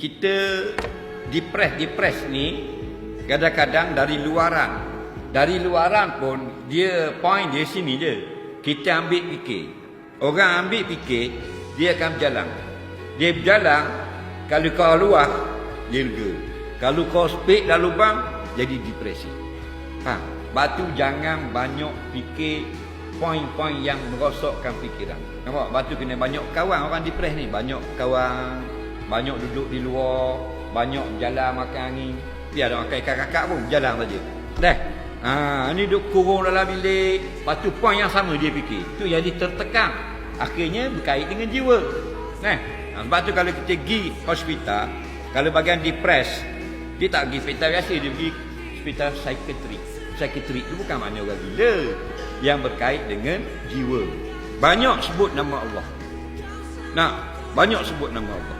Kita depres ni kadang-kadang dari luaran. Dari luaran pun dia point dia sini je. Kita ambil fikir. Orang ambil fikir, dia akan berjalan. Dia berjalan, kalau kau luar, dia lega. Kalau kau speak dah lubang, jadi depresi. Batu jangan banyak fikir poin-poin yang merosakkan fikiran. Nampak? Batu kena banyak kawan orang depres ni. Banyak kawan, banyak duduk di luar, banyak jalan makan angin. Biar ada makan ikan kakak pun jalan saja. Dah. Ni duduk kurung dalam bilik. Lepas tu poin yang sama dia fikir. Tu jadi tertekan. Akhirnya berkait dengan jiwa. Sebab tu kalau kita pergi hospital, kalau bagian depres, dia tak pergi hospital biasa, dia pergi hospital psikiatrik. Psikiatrik tu bukan makna orang gila, yang berkait dengan jiwa. Banyak sebut nama Allah. Banyak sebut nama Allah.